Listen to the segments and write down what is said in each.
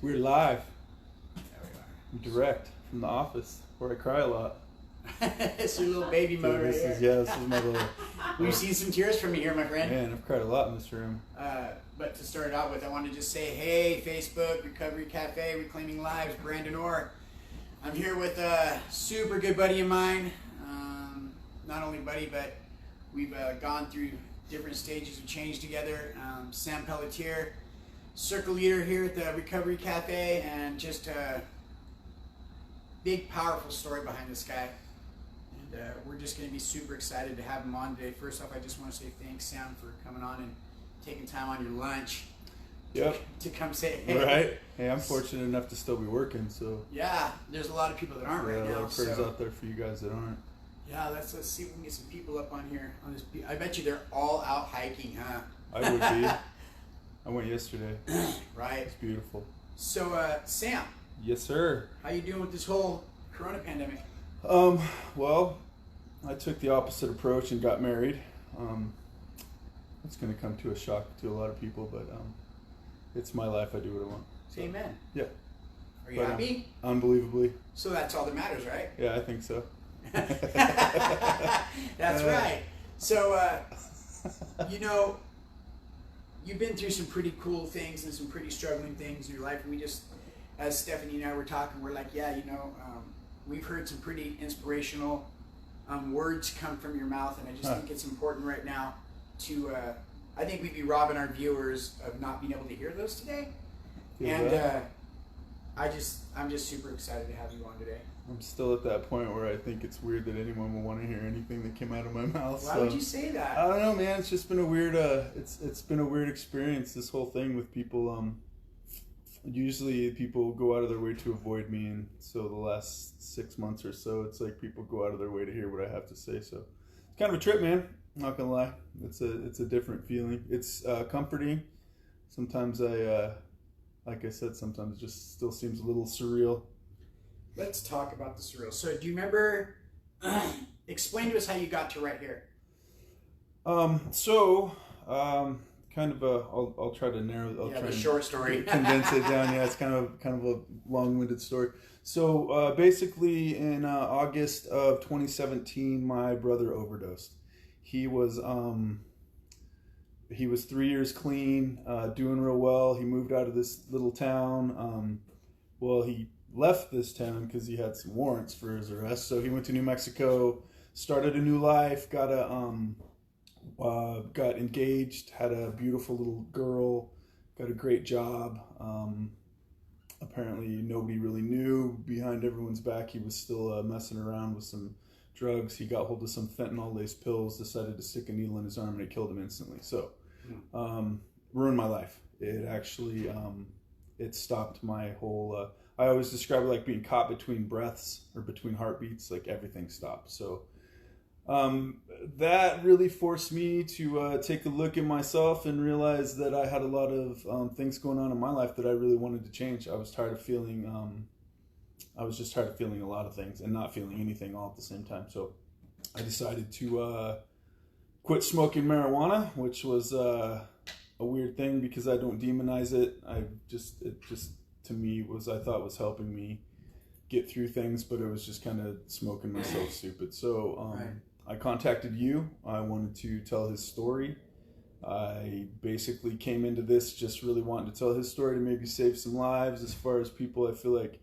We're live, There we direct from the office where I cry a lot. are. It's your little baby mode right here. This is my little. We've seen some tears from you here, my friend. Man, I've cried a lot in this room. But to start out with, I want to just say, hey, Facebook, Recovery Cafe, Reclaiming Lives, Brandon Orr. I'm here with a super good buddy of mine. Not only buddy, but we've gone through different stages of change together. Sam Pelletier, circle leader here at the Recovery Cafe, and just a big, powerful story behind this guy. And we're just going to be super excited to have him on today. First off, I just want to say thanks, Sam, for coming on and taking time on your lunch. Yep. To come say hey. Right. Hey, I'm fortunate enough to still be working, so. Yeah, there's a lot of people that aren't right now. Yeah, prayers out there for you guys that aren't. Yeah, let's see if we can get some people up on here. On this, I bet you they're all out hiking, huh? I would be. I went yesterday. Right. It's beautiful. So, Sam. Yes, sir. How you doing with this whole Corona pandemic? Well, I took the opposite approach and got married. It's going to come to a shock to a lot of people, but it's my life. I do what I want. So. Amen. Yeah. Are you happy? Unbelievably. So that's all that matters, right? Yeah, I think so. That's right. So, you've been through some pretty cool things and some pretty struggling things in your life. And we just, as Stephanie and I were talking, we're like, we've heard some pretty inspirational words come from your mouth. And I just think it's important right now to, I think we'd be robbing our viewers of not being able to hear those today. And I'm just super excited to have you on today. I'm still at that point where I think it's weird that anyone will want to hear anything that came out of my mouth. Why would you say that? I don't know, man. It's just been a weird. It's been a weird experience. This whole thing with people. Usually people go out of their way to avoid me, and so the last 6 months or so, it's like people go out of their way to hear what I have to say. So it's kind of a trip, man. I'm not gonna lie. It's a different feeling. It's comforting. Sometimes like I said, sometimes it just still seems a little surreal. Let's talk about the surreal. So do you remember, explain to us how you got to right here. Kind of I'll try to narrow, the short story. Condense it down. Yeah, it's kind of a long-winded story. So basically in August of 2017, my brother overdosed. He was 3 years clean, doing real well. He moved out of this little town. He left this town because he had some warrants for his arrest. So he went to New Mexico, started a new life, got engaged, had a beautiful little girl, got a great job. Apparently nobody really knew. Behind everyone's back, he was still messing around with some drugs. He got hold of some fentanyl-laced pills, decided to stick a needle in his arm, and it killed him instantly. So, ruined my life. It actually, it stopped my whole, I always describe it like being caught between breaths or between heartbeats, like everything stopped. So, that really forced me to take a look at myself and realize that I had a lot of things going on in my life that I really wanted to change. I was tired of feeling, just tired of feeling a lot of things and not feeling anything all at the same time. So I decided to quit smoking marijuana, which was a weird thing because I don't demonize it. It just to me I thought was helping me get through things, but it was just kind of smoking myself stupid. So right. I contacted you. I wanted to tell his story. I basically came into this just really wanting to tell his story to maybe save some lives. As far as people, I feel like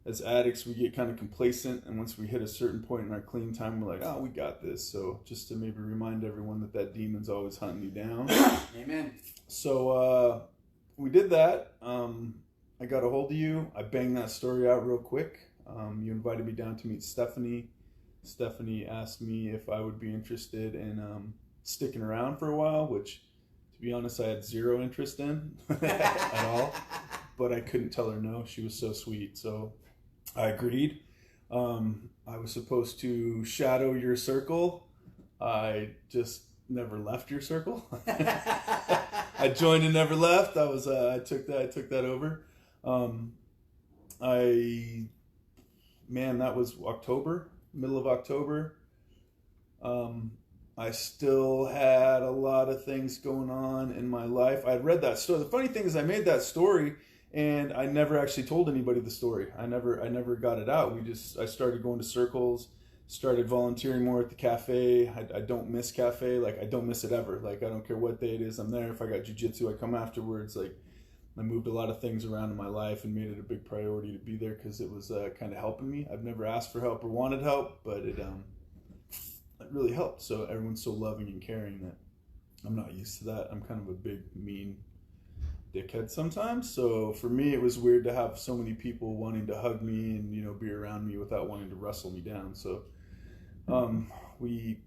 as addicts, we get kind of complacent, and once we hit a certain point in our clean time, we're like, oh, we got this. So just to maybe remind everyone that demon's always hunting you down. Amen. So we did that. I got a hold of you. I banged that story out real quick. You invited me down to meet Stephanie. Stephanie asked me if I would be interested in sticking around for a while, which, to be honest, I had zero interest in at all. But I couldn't tell her no. She was so sweet. So I agreed. I was supposed to shadow your circle. I just never left your circle. I joined and never left. I took that over. That was October, middle of October. I still had a lot of things going on in my life. I'd read that story. The funny thing is I made that story And I never actually told anybody the story. I never got it out. I started going to circles, started volunteering more at the cafe. I don't miss cafe. Like, I don't miss it ever. Like, I don't care what day it is, I'm there. If I got jiu-jitsu, I come afterwards. Like, I moved a lot of things around in my life and made it a big priority to be there because it was kind of helping me. I've never asked for help or wanted help, but it really helped. So everyone's so loving and caring that I'm not used to that. I'm kind of a big, mean dickhead sometimes. So for me, it was weird to have so many people wanting to hug me and, you know, be around me without wanting to wrestle me down. So we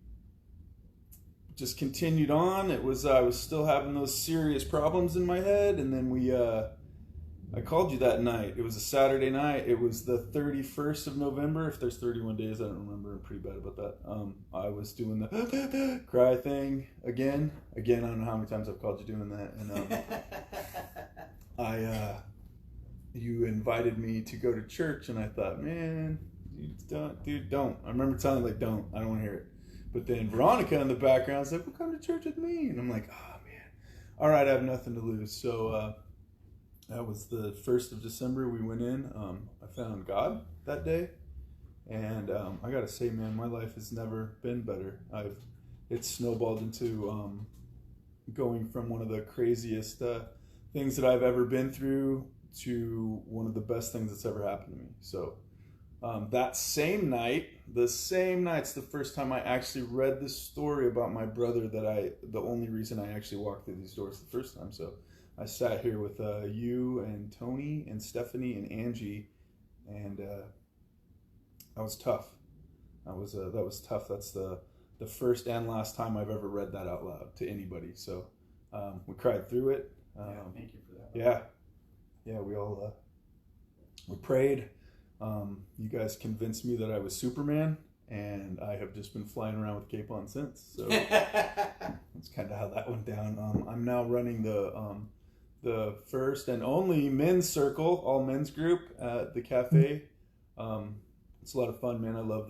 just continued on. I was still having those serious problems in my head, and then I called you that night. It was a Saturday night. It was the 31st of November. If there's 31 days, I don't remember. I'm pretty bad about that. I was doing the cry thing again. I don't know how many times I've called you doing that. And you invited me to go to church, and I thought, man, don't. I remember telling you, like, don't. I don't want to hear it. But then Veronica in the background was like, well, come to church with me. And I'm like, oh, man. All right, I have nothing to lose. So that was the 1st of December. We went in. I found God that day. And I got to say, man, my life has never been better. It's snowballed into going from one of the craziest things that I've ever been through to one of the best things that's ever happened to me. So that same night, it's the first time I actually read this story about my brother the only reason I actually walked through these doors the first time. So I sat here with you and Tony and Stephanie and Angie, and that was tough. That was tough. That's the first and last time I've ever read that out loud to anybody. So we cried through it. Thank you for that. Yeah. We all we prayed. You guys convinced me that I was Superman, and I have just been flying around with cape on since. So that's kind of how that went down. I'm now running the first and only men's circle, all men's group at the cafe. It's a lot of fun, man. I love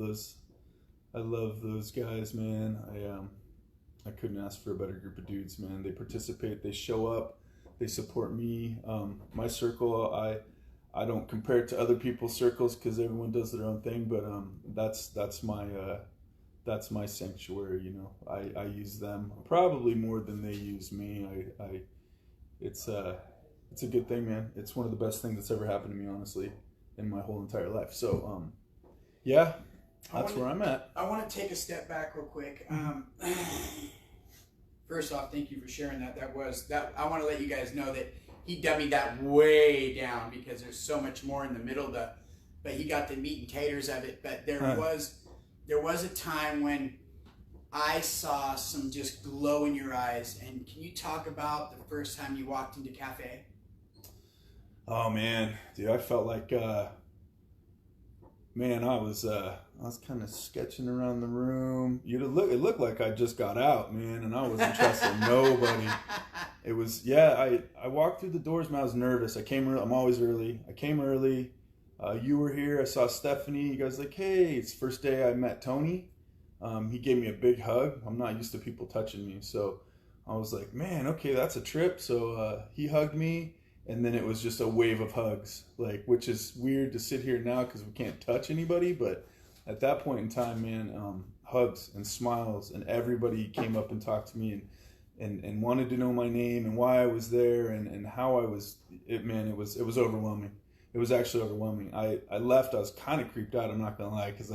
those guys, man. I couldn't ask for a better group of dudes, man. They participate, they show up, they support me. My circle, I don't compare it to other people's circles because everyone does their own thing, but that's my sanctuary. You know, I use them probably more than they use me. It's a good thing, man. It's one of the best things that's ever happened to me, honestly, in my whole entire life. So yeah, that's where I'm at. I want to take a step back real quick. First off, thank you for sharing that. I want to let you guys know that he dummied that way down because there's so much more in the middle. But he got the meat and taters of it. But there was a time when I saw some just glow in your eyes. And can you talk about the first time you walked into cafe? Oh man, dude, I felt like man, I was kind of sketching around the room. It looked like I just got out, man, and I wasn't trusting nobody. It was, I walked through the doors, man. I was nervous. I'm always early. I came early. You were here. I saw Stephanie. You guys like, hey, it's the first day I met Tony. He gave me a big hug. I'm not used to people touching me, so I was like, man, okay, that's a trip. So he hugged me. And then it was just a wave of hugs, like, which is weird to sit here now because we can't touch anybody. But at that point in time, man, hugs and smiles, and everybody came up and talked to me and wanted to know my name and why I was there and how I was. It was overwhelming. It was actually overwhelming. I left. I was kind of creeped out. I'm not gonna lie, because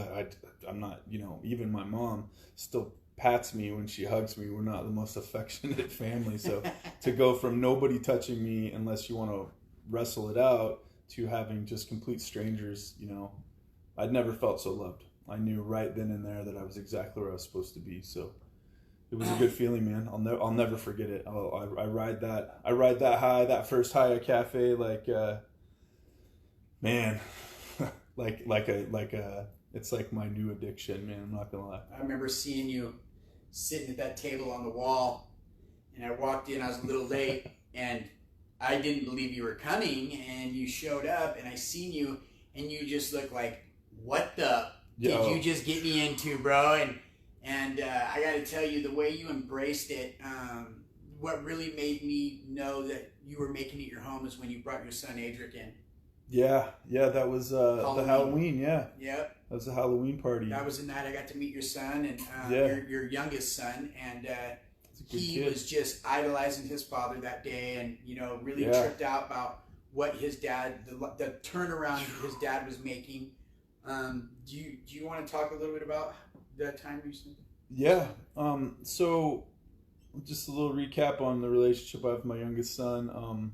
I'm not. You know, even my mom still pats me when she hugs me. We're not the most affectionate family, so to go from nobody touching me unless you want to wrestle it out to having just complete strangers, you know, I'd never felt so loved. I knew right then and there that I was exactly where I was supposed to be. So it was a good feeling, man. I'll never forget it. I ride that high, that first high at cafe, like man, like a it's like my new addiction, man. I'm not gonna lie. I remember seeing you sitting at that table on the wall, and I walked in. I was a little late, and I didn't believe you were coming, and you showed up, and I seen you, and you just looked like, what the did you just get me into, bro? And I got to tell you, the way you embraced it, what really made me know that you were making it your home is when you brought your son Adric in. Yeah, that was the Halloween. Yeah, yep. That was a Halloween party. That was the night I got to meet your son and your youngest son, and he was just idolizing his father that day, and really tripped out about what his dad, the turnaround his dad was making. Do you want to talk a little bit about that time you spent? Yeah. So just a little recap on the relationship I have with my youngest son.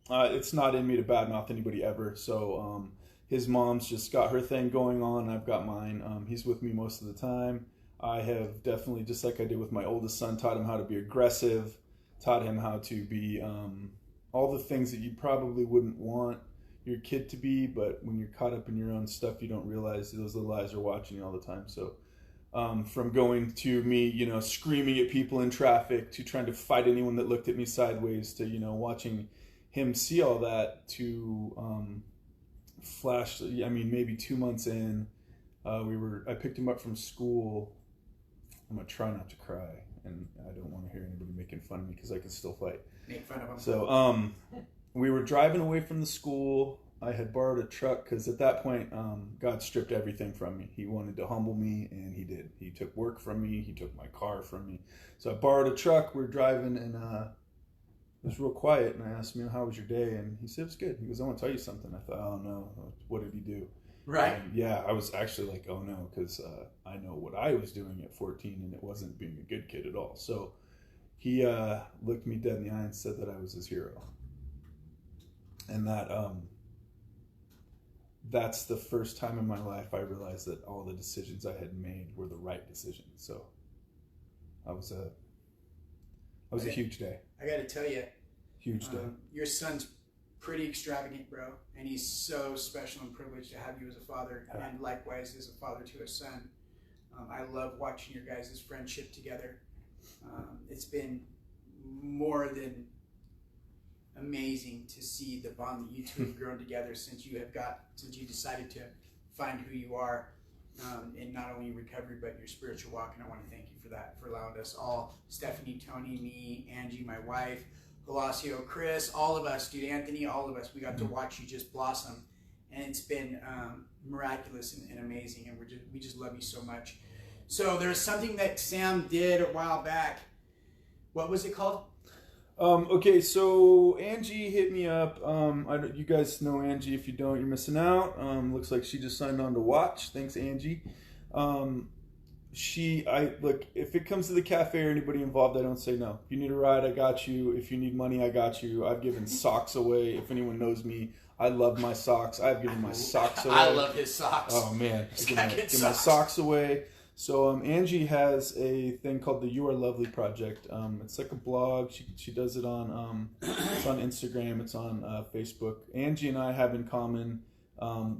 It's not in me to badmouth anybody ever. So his mom's just got her thing going on. I've got mine. He's with me most of the time. I have definitely, just like I did with my oldest son, taught him how to be aggressive, taught him how to be all the things that you probably wouldn't want your kid to be, but when you're caught up in your own stuff, you don't realize those little eyes are watching you all the time. So from going to me, screaming at people in traffic, to trying to fight anyone that looked at me sideways, to, watching him see all that, to flash, maybe 2 months in, I picked him up from school. I'm going to try not to cry, and I don't want to hear anybody making fun of me because I can still fight. Make fun of him. So we were driving away from the school. I had borrowed a truck because at that point, God stripped everything from me. He wanted to humble me, and he did. He took work from me. He took my car from me. So I borrowed a truck. We're driving, and it was real quiet. And I asked him, how was your day? And he said, it was good. He goes, I want to tell you something. I thought, oh, no. What did he do? Right. And yeah, I was actually like, oh, no, because I know what I was doing at 14, and it wasn't being a good kid at all. So he looked me dead in the eye and said that I was his hero. And that's the first time in my life I realized that all the decisions I had made were the right decisions. So that was a huge day. I got to tell you, huge day. Your son's pretty extravagant, bro, and he's so special and privileged to have you as a father, and likewise as a father to a son. I love watching your guys' friendship together. It's been more than amazing to see the bond that you two have grown together since you decided to find who you are in not only recovery but your spiritual walk. And I want to thank you for that, for allowing us all, Stephanie, Tony, me, Angie, my wife, Holasio, Chris, all of us, dude, Anthony, all of us, we got to watch you just blossom, and it's been miraculous and amazing, and we just love you so much. So there's something that Sam did a while back. What was it called? Okay, so Angie hit me up. You guys know Angie. If you don't, you're missing out. Looks like she just signed on to watch. Thanks, Angie. Look, if it comes to the cafe or anybody involved, I don't say no. If you need a ride, I got you. If you need money, I got you. I've given socks away. If anyone knows me, I love my socks. I've given my socks away. I love his socks. Oh man, give my socks away. So Angie has a thing called the You Are Lovely Project. It's like a blog. She does it on it's on Instagram. It's on Facebook. Angie and I have in common,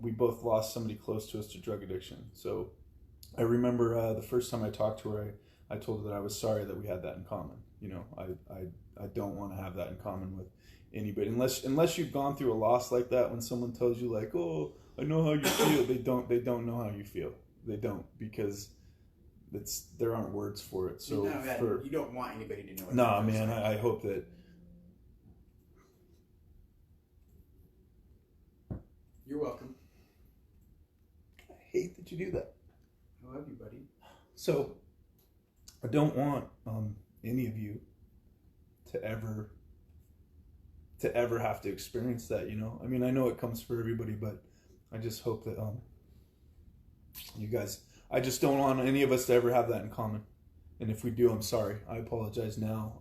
we both lost somebody close to us to drug addiction. So I remember the first time I talked to her, I told her that I was sorry that we had that in common. I don't want to have that in common with anybody unless you've gone through a loss like that. When someone tells you like, oh, I know how you feel, they don't know how you feel. They don't, because there aren't words for it. So you don't want anybody to know. Nah, man, I hope that. You're welcome. I hate that you do that. I love you, buddy. So I don't want any of you to ever have to experience that. I mean, I know it comes for everybody, but I just hope that you guys. I just don't want any of us to ever have that in common. And if we do, I'm sorry. I apologize now.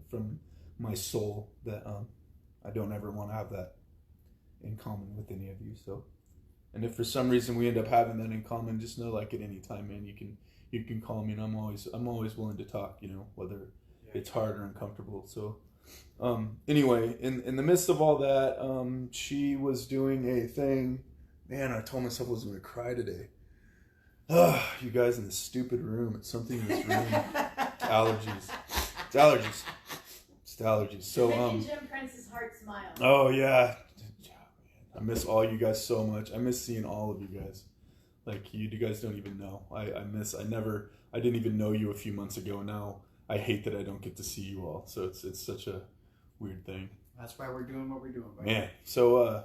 From my soul that I don't ever want to have that in common with any of you. So, and if for some reason we end up having that in common, just know, like, at any time, man, you can call me, and I'm always willing to talk. Whether it's hard or uncomfortable. So, anyway, in the midst of all that, she was doing a thing. Man, I told myself I was going to cry today. You guys in this stupid room. It's something in this room. Allergies. It's allergies. It's allergies. So making Jim Prince's heart smile. Oh yeah. I miss all you guys so much. I miss seeing all of you guys. Like you guys don't even know. I didn't even know you a few months ago. Now I hate that I don't get to see you all. So it's such a weird thing. That's why we're doing what we're doing, buddy. Man, so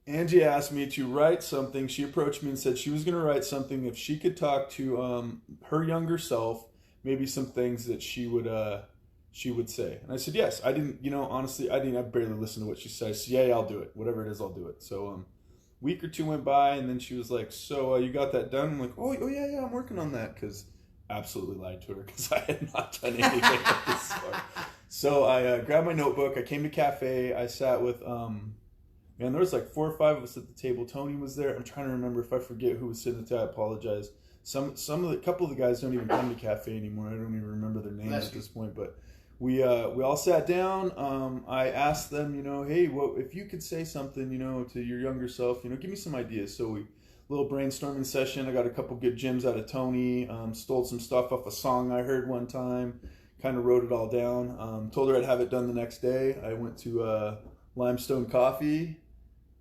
Angie asked me to write something. She approached me and said she was going to write something if she could talk to her younger self, maybe some things that she would say. And I said yes. I didn't, honestly, I barely listen to what she said. I said, yeah, I'll do it. Whatever it is, I'll do it. So week or two went by, and then she was like, so you got that done? I'm like, oh yeah, I'm working on that, because absolutely lied to her, because I had not done anything of this sort. So I grabbed my notebook. I came to cafe. I sat with, there was like 4 or 5 of us at the table. Tony was there. I'm trying to remember. If I forget who was sitting at the table, I apologize. A couple of the guys don't even come to cafe anymore. I don't even remember their names at this point, but we all sat down. I asked them, hey, if you could say something, to your younger self, give me some ideas. So little brainstorming session. I got a couple good gems out of Tony. Stole some stuff off a song I heard one time. Kind of wrote it all down. Told her I'd have it done the next day. I went to Limestone Coffee.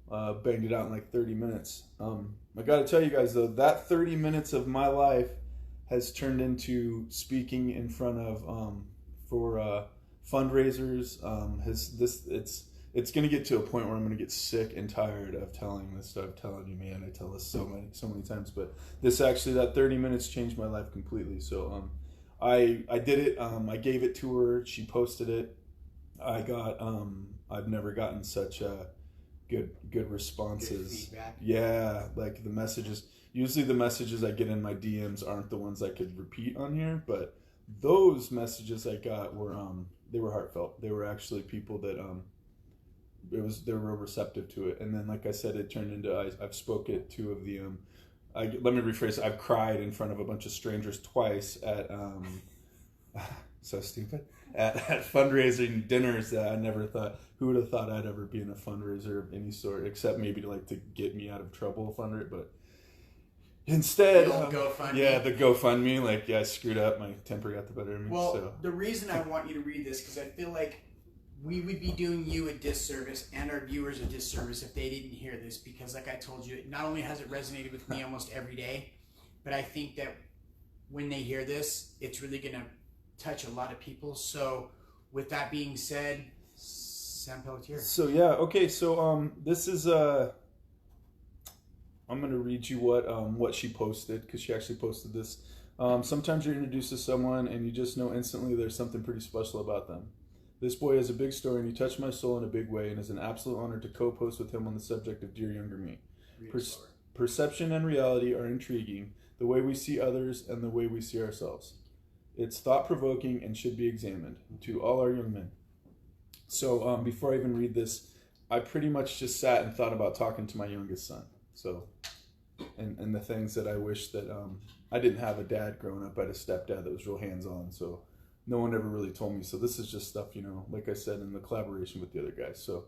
Banged it out in like 30 minutes. I got to tell you guys though, that 30 minutes of my life has turned into speaking in front of for fundraisers. It's going to get to a point where I'm going to get sick and tired of telling this stuff. Telling you, man, I tell this so many times, but that 30 minutes changed my life completely. So I did it. I gave it to her. She posted it. I got I've never gotten such good responses. Good feedback. Yeah, like the messages. Usually the messages I get in my DMs aren't the ones I could repeat on here, but those messages I got were they were heartfelt. They were actually people that they were receptive to it. And then, like I said, it turned into I've spoke at 2 of the let me rephrase. I've cried in front of a bunch of strangers twice at so stupid at fundraising dinners that I never thought. Who would have thought I'd ever be in a fundraiser of any sort, except maybe to get me out of trouble fundraiser, but instead, the GoFundMe, I screwed up. My temper got the better of me. Well, so. The reason I want you to read this, because I feel like we would be doing you a disservice and our viewers a disservice if they didn't hear this, because like I told you, not only has it resonated with me almost every day, but I think that when they hear this, it's really going to touch a lot of people. So with that being said, Sam Pelletier. So yeah, okay, so this is I'm gonna read you what she posted, because she actually posted this. Sometimes you're introduced to someone and you just know instantly there's something pretty special about them. This boy has a big story and he touched my soul in a big way, and it's an absolute honor to co-post with him on the subject of Dear Younger Me. Perception and reality are intriguing, the way we see others and the way we see ourselves. It's thought-provoking and should be examined. To all our young men. So before I even read this, I pretty much just sat and thought about talking to my youngest son. So, and the things that I wish that I didn't have a dad growing up. I had a stepdad that was real hands-on, so no one ever really told me. So this is just stuff, like I said, in the collaboration with the other guys. So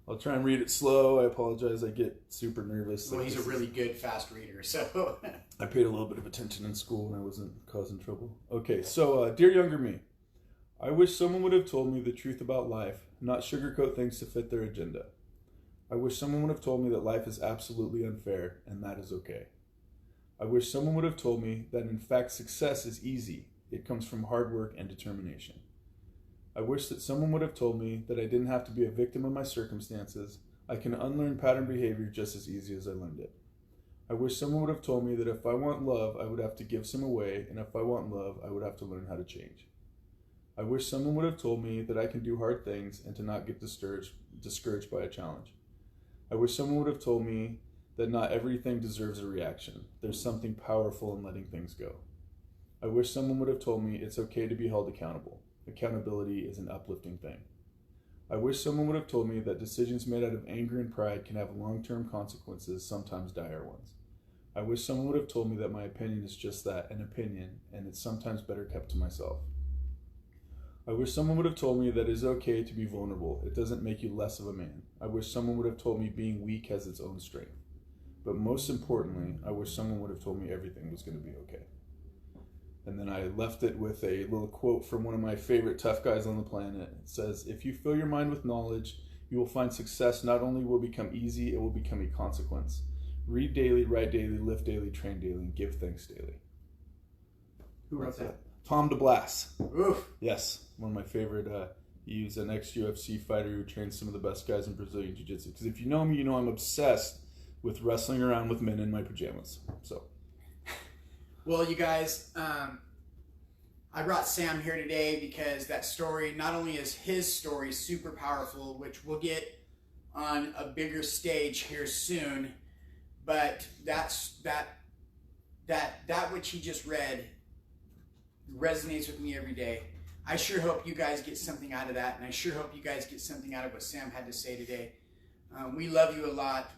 I'll try and read it slow. I apologize. I get super nervous. Well, he's a really good fast reader, so. I paid a little bit of attention in school when I wasn't causing trouble. Okay, so Dear Younger Me. I wish someone would have told me the truth about life, not sugarcoat things to fit their agenda. I wish someone would have told me that life is absolutely unfair, and that is okay. I wish someone would have told me that in fact success is easy. It comes from hard work and determination. I wish that someone would have told me that I didn't have to be a victim of my circumstances. I can unlearn pattern behavior just as easy as I learned it. I wish someone would have told me that if I want love, I would have to give some away, and if I want love, I would have to learn how to change. I wish someone would have told me that I can do hard things and to not get discouraged by a challenge. I wish someone would have told me that not everything deserves a reaction. There's something powerful in letting things go. I wish someone would have told me it's okay to be held accountable. Accountability is an uplifting thing. I wish someone would have told me that decisions made out of anger and pride can have long-term consequences, sometimes dire ones. I wish someone would have told me that my opinion is just that, an opinion, and it's sometimes better kept to myself. I wish someone would have told me that it is okay to be vulnerable. It doesn't make you less of a man. I wish someone would have told me being weak has its own strength. But most importantly, I wish someone would have told me everything was going to be okay. And then I left it with a little quote from one of my favorite tough guys on the planet. It says, if you fill your mind with knowledge, you will find success not only will become easy, it will become a consequence. Read daily, write daily, live daily, train daily, and give thanks daily. Who wrote that? Palm de Blas. Oof. Yes, one of my favorite. He's an ex-UFC fighter who trains some of the best guys in Brazilian Jiu-Jitsu. Because if you know me, you know I'm obsessed with wrestling around with men in my pajamas. So, well, you guys, I brought Sam here today because that story, not only is his story super powerful, which we'll get on a bigger stage here soon, but that which he just read resonates with me every day. I sure hope you guys get something out of that, and I sure hope you guys get something out of what Sam had to say today. We love you a lot,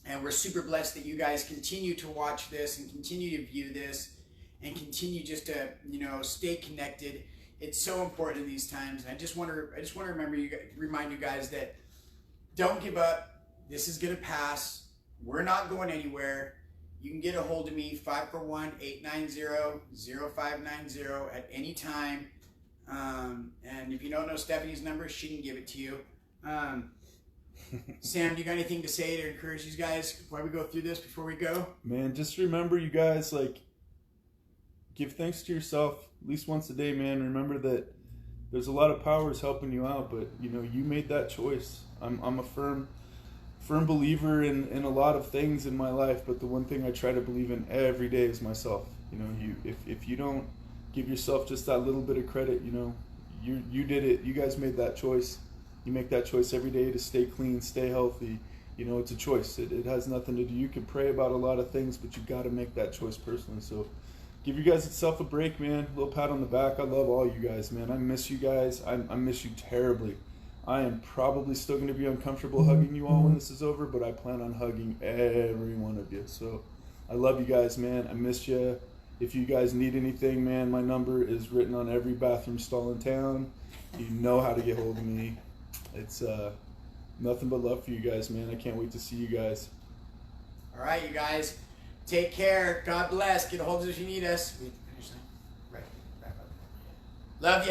and we're super blessed that you guys continue to watch this and continue to view this and continue just to, stay connected. It's so important in these times. And I just want to remind you guys that don't give up. This is going to pass. We're not going anywhere. You can get a hold of me, 541-890-0590 at any time. And if you don't know Stephanie's number, she can give it to you. Sam, do you got anything to say to encourage these guys while we go through this before we go? Man, just remember, you guys, give thanks to yourself at least once a day, man. Remember that there's a lot of powers helping you out, but you made that choice. I'm a firm believer in a lot of things in my life, but the one thing I try to believe in every day is myself. If you don't give yourself just that little bit of credit, you did it. You guys made that choice. You make that choice every day to stay clean, stay healthy. It's a choice. It has nothing to do. You can pray about a lot of things, but you got to make that choice personally. So give you guys yourself a break, man. A little pat on the back. I love all you guys, man. I miss you guys. I miss you terribly. I am probably still going to be uncomfortable hugging you all when this is over, but I plan on hugging every one of you. So I love you guys, man. I miss you. If you guys need anything, man, my number is written on every bathroom stall in town. You know how to get hold of me. It's nothing but love for you guys, man. I can't wait to see you guys. All right, you guys. Take care. God bless. Get a hold of us if you need us. Right. Love you.